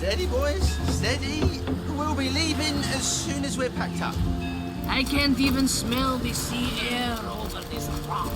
Steady, boys, steady. We'll be leaving as soon as we're packed up. I can't even smell the sea air over this rock.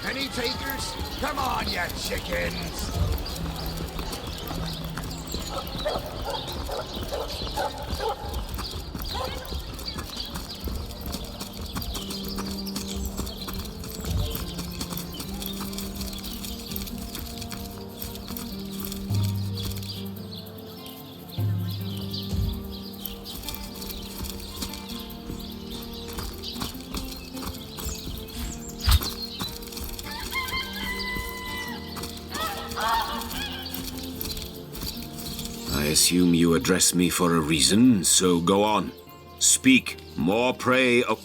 Any takers? Come on, you chickens! I assume you address me for a reason, so go on. Speak. More prey of...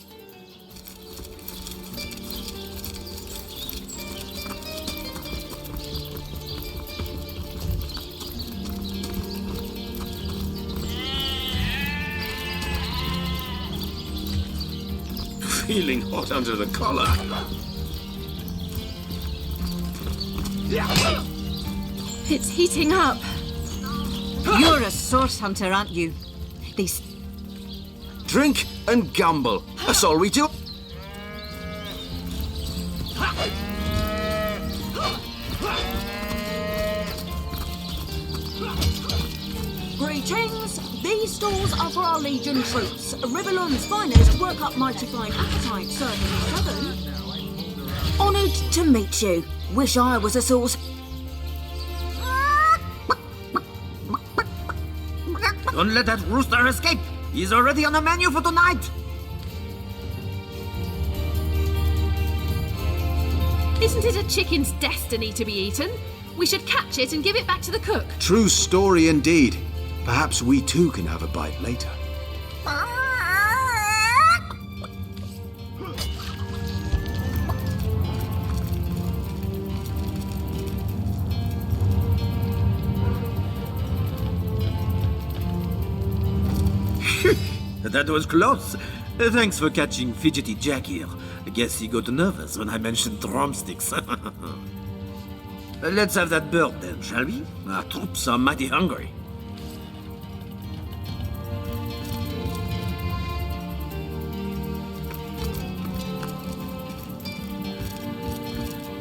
Feeling hot under the collar. It's heating up. You're a source hunter, aren't you? Drink and gamble. That's all we do. Greetings. These stalls are for our Legion troops. Riverland's finest work up mighty fine appetite, serving 7. Honoured to meet you. Wish I was a source. Don't let that rooster escape! He's already on the menu for tonight! Isn't it a chicken's destiny to be eaten? We should catch it and give it back to the cook. True story indeed. Perhaps we too can have a bite later. That was close. Thanks for catching Fidgety Jack here. I guess he got nervous when I mentioned drumsticks. Let's have that bird then, shall we? Our troops are mighty hungry.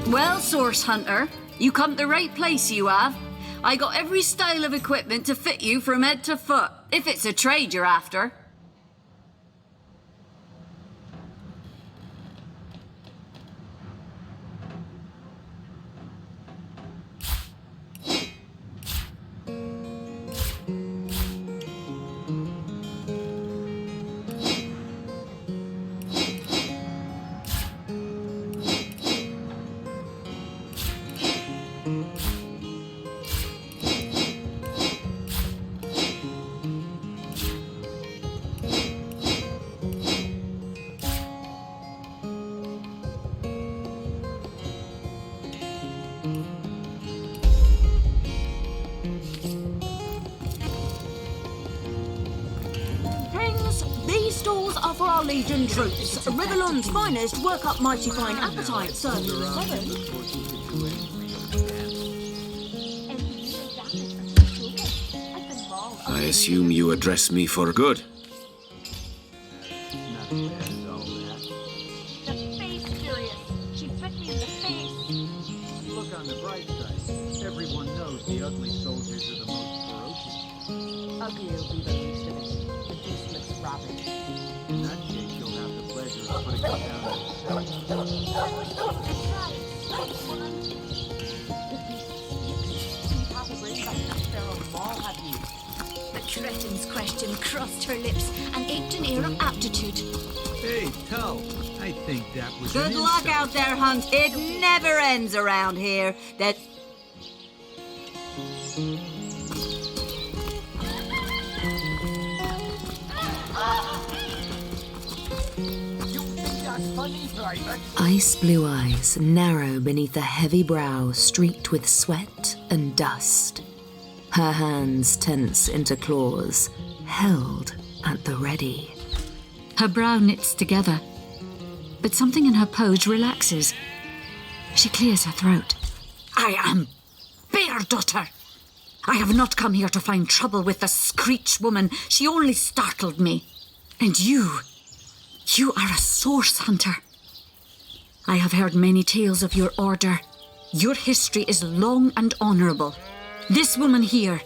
Well, source hunter, you come to the right place, you have. I got every style of equipment to fit you from head to foot, if it's a trade you're after. These stalls are for our Legion troops. Riverland's finest work up mighty fine appetite, serving 7. I assume you address me for good. The face curious. She bit me in the face. Look on the bright side. Everyone knows the ugly soldiers are the most ferocious. Ugly will be the least of it. The useless rabbit. In that case, you'll have the pleasure of putting it down The cretin's question crossed her lips and ached an air of aptitude. Hey, Tull, I think that was Good luck out there, Hunt. It never ends around here. Ice blue eyes narrow beneath a heavy brow streaked with sweat and dust. Her hands tense into claws, held at the ready. Her brow knits together, but something in her pose relaxes. She clears her throat. I am Bear Daughter. I have not come here to find trouble with the Screech woman. She only startled me. And you are a source hunter. I have heard many tales of your order. Your history is long and honourable. This woman here,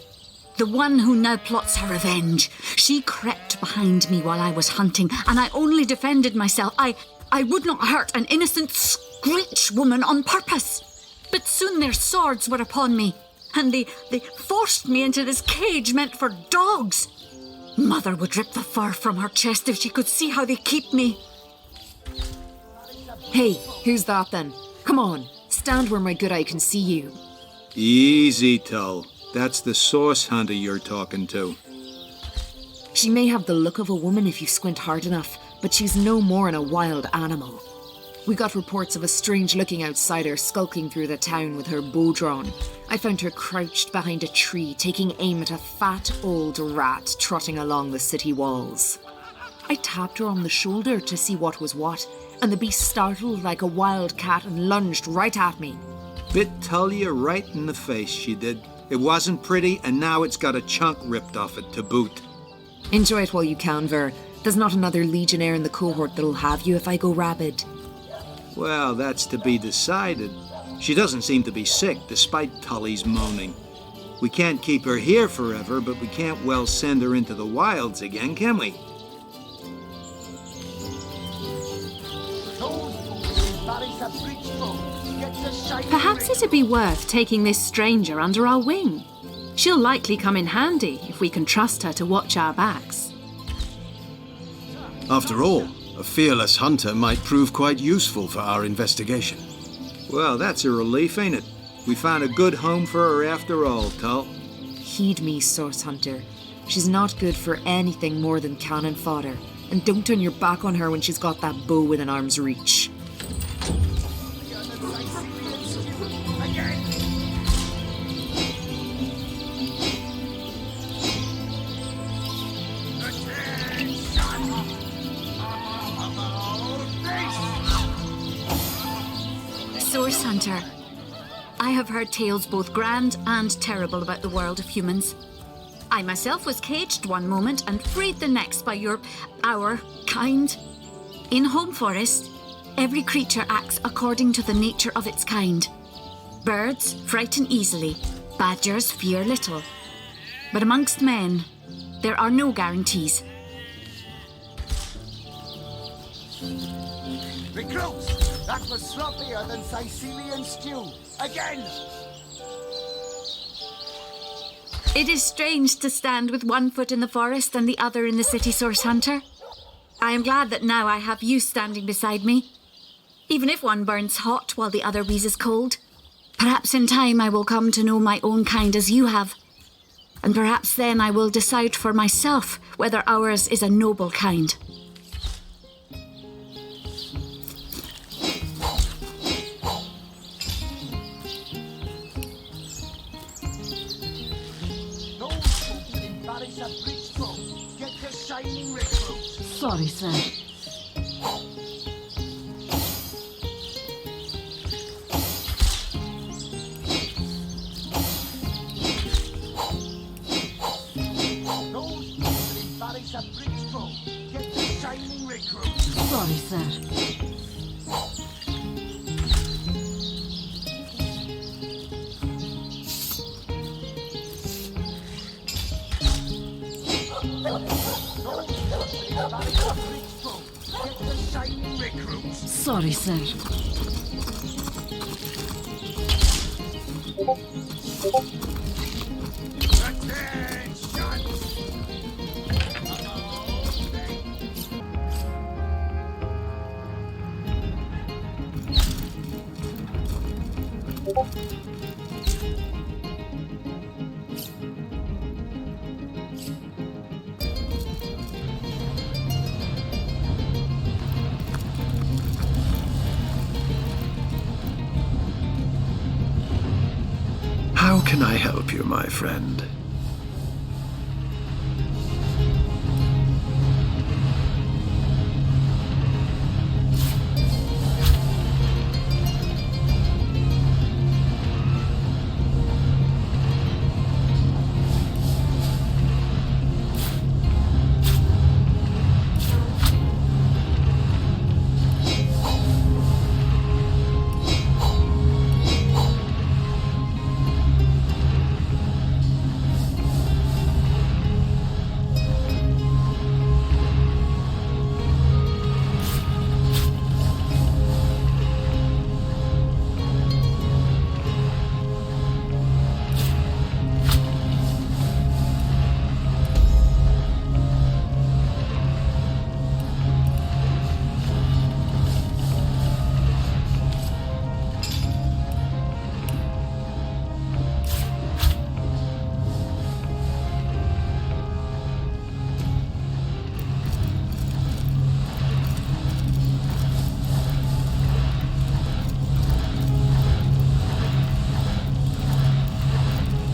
the one who now plots her revenge, she crept behind me while I was hunting, and I only defended myself. I would not hurt an innocent Screech woman on purpose. But soon their swords were upon me, and they forced me into this cage meant for dogs. Mother would rip the fur from her chest if she could see how they keep me. Hey, who's that then? Come on, stand where my good eye can see you. Easy, Tull. That's the source hunter you're talking to. She may have the look of a woman if you squint hard enough, but she's no more than a wild animal. We got reports of a strange-looking outsider skulking through the town with her bow drawn. I found her crouched behind a tree, taking aim at a fat old rat trotting along the city walls. I tapped her on the shoulder to see what was what, and the beast startled like a wild cat and lunged right at me. Bit Tullia right in the face, she did. It wasn't pretty, and now it's got a chunk ripped off it to boot. Enjoy it while you can, Ver. There's not another legionnaire in the cohort that'll have you if I go rabid. Well, that's to be decided. She doesn't seem to be sick, despite Tully's moaning. We can't keep her here forever, but we can't well send her into the wilds again, can we? Perhaps it'd be worth taking this stranger under our wing. She'll likely come in handy if we can trust her to watch our backs. After all, a fearless hunter might prove quite useful for our investigation. Well, that's a relief, ain't it? We found a good home for her after all, Tull. Heed me, source hunter. She's not good for anything more than cannon fodder. And don't turn your back on her when she's got that bow within arm's reach. Source Hunter, I have heard tales both grand and terrible about the world of humans. I myself was caged one moment and freed the next by our kind. In Home Forest, every creature acts according to the nature of its kind. Birds frighten easily, badgers fear little. But amongst men, there are no guarantees. Recruits! That was sloppier than Sicilian stew. Again! It is strange to stand with one foot in the forest and the other in the city, Source Hunter. I am glad that now I have you standing beside me. Even if one burns hot while the other wheezes cold. Perhaps in time I will come to know my own kind as you have. And perhaps then I will decide for myself whether ours is a noble kind. Sorry, sir. Sorry, sir. Sorry, sir. can I help you, my friend?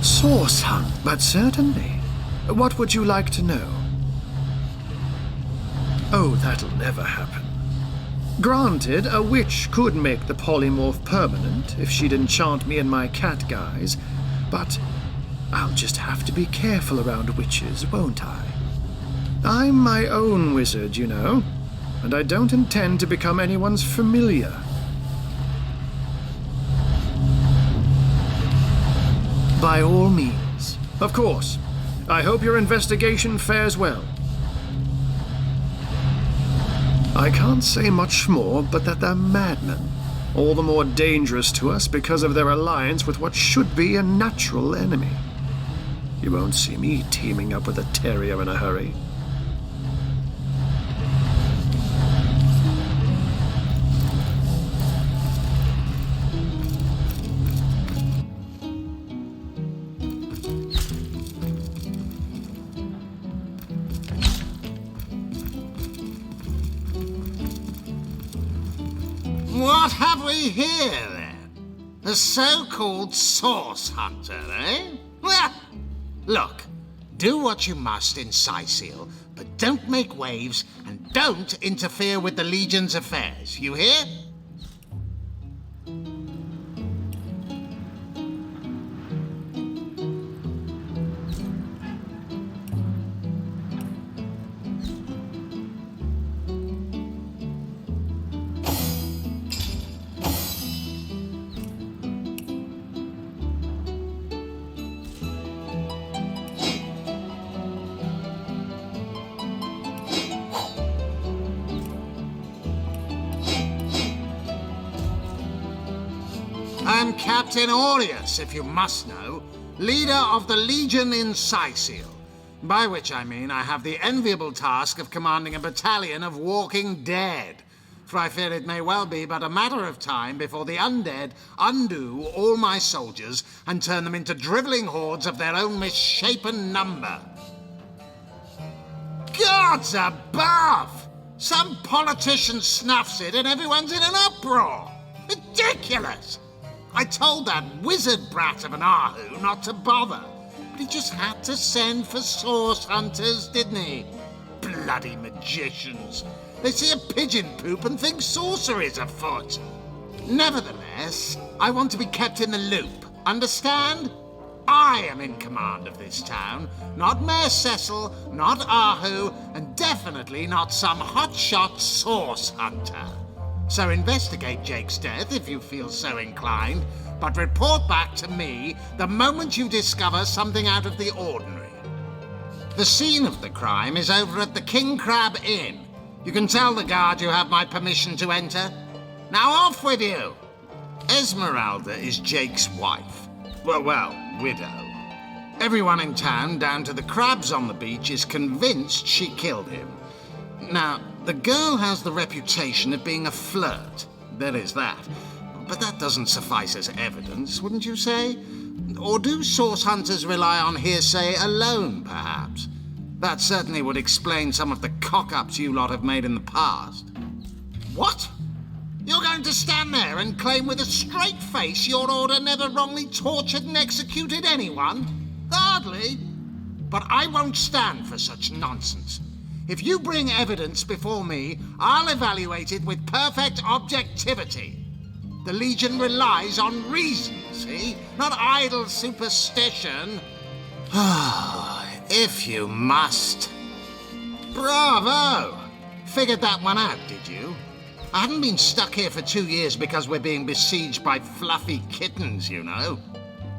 Source hunt, but certainly. What would you like to know? Oh, that'll never happen. Granted, a witch could make the polymorph permanent if she'd enchant me in my cat guise, but I'll just have to be careful around witches, won't I? I'm my own wizard, you know, and I don't intend to become anyone's familiar. By all means. Of course. I hope your investigation fares well. I can't say much more, but that they're madmen. All the more dangerous to us because of their alliance with what should be a natural enemy. You won't see me teaming up with a terrier in a hurry. What have we here, then? A so-called source hunter, eh? Well, look, do what you must in Sicil, but don't make waves and don't interfere with the Legion's affairs, you hear? I'm Captain Aureus, if you must know, leader of the Legion in Sicil. By which I mean I have the enviable task of commanding a battalion of walking dead. For I fear it may well be but a matter of time before the undead undo all my soldiers and turn them into drivelling hordes of their own misshapen number. Gods above! Some politician snuffs it and everyone's in an uproar. Ridiculous! I told that wizard brat of an Ahu not to bother, but he just had to send for source hunters, didn't he? Bloody magicians. They see a pigeon poop and think sorcery's afoot. Nevertheless, I want to be kept in the loop, understand? I am in command of this town, not Mayor Cecil, not Ahu, and definitely not some hotshot source hunter. So investigate Jake's death if you feel so inclined, but report back to me the moment you discover something out of the ordinary. The scene of the crime is over at the King Crab Inn. You can tell the guard you have my permission to enter. Now off with you! Esmeralda is Jake's wife. Well, widow. Everyone in town, down to the crabs on the beach, is convinced she killed him. Now, the girl has the reputation of being a flirt. There is that. But that doesn't suffice as evidence, wouldn't you say? Or do source hunters rely on hearsay alone, perhaps? That certainly would explain some of the cock-ups you lot have made in the past. What? You're going to stand there and claim with a straight face your order never wrongly tortured and executed anyone? Hardly. But I won't stand for such nonsense. If you bring evidence before me, I'll evaluate it with perfect objectivity. The Legion relies on reason, see? Not idle superstition. If you must. Bravo! Figured that one out, did you? I haven't been stuck here for 2 years because we're being besieged by fluffy kittens, you know.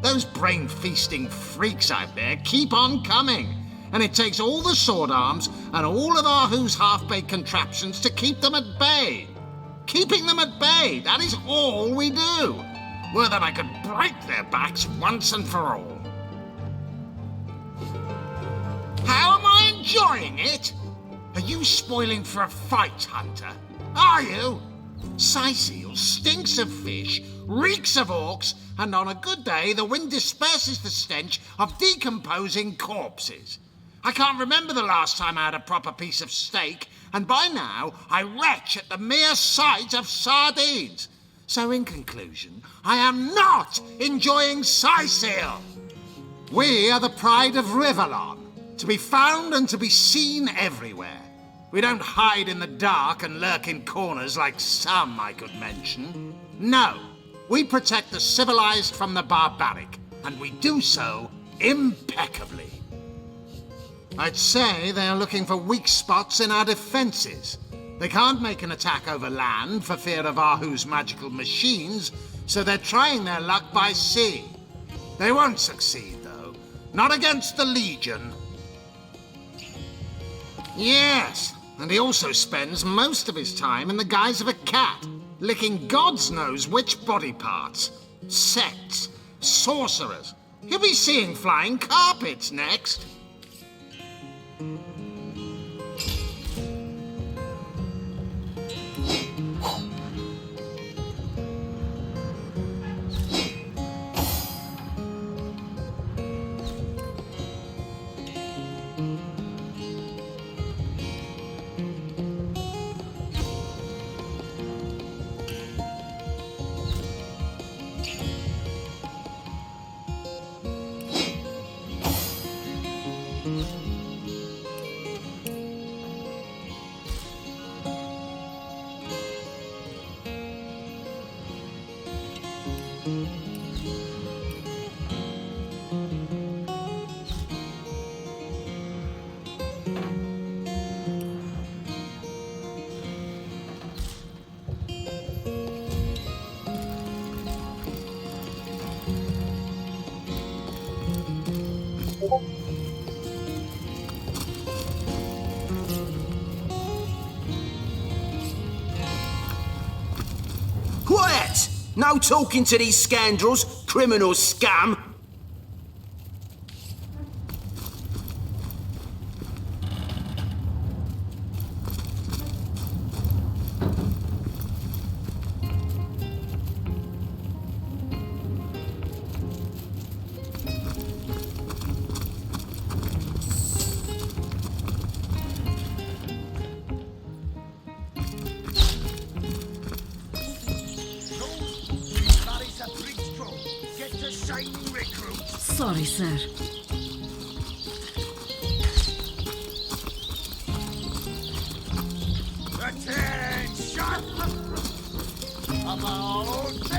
Those brain-feasting freaks out there keep on coming, and it takes all the sword arms and all of Ahu's half-baked contraptions to keep them at bay. Keeping them at bay, that is all we do. Were that I could break their backs once and for all. How am I enjoying it? Are you spoiling for a fight, Hunter? Are you? Syceal stinks of fish, reeks of orcs, and on a good day the wind disperses the stench of decomposing corpses. I can't remember the last time I had a proper piece of steak, and by now I retch at the mere sight of sardines. So in conclusion, I am not enjoying Syceal. We are the pride of Rivellon, to be found and to be seen everywhere. We don't hide in the dark and lurk in corners like some I could mention. No, we protect the civilized from the barbaric, and we do so impeccably. I'd say they are looking for weak spots in our defenses. They can't make an attack over land for fear of Ahu's magical machines, so they're trying their luck by sea. They won't succeed, though. Not against the Legion. Yes, and he also spends most of his time in the guise of a cat, licking God's knows which body parts. Sects, sorcerers. He'll be seeing flying carpets next. Quiet! No talking to these scoundrels, criminal scum! Sorry, sir. Attention! About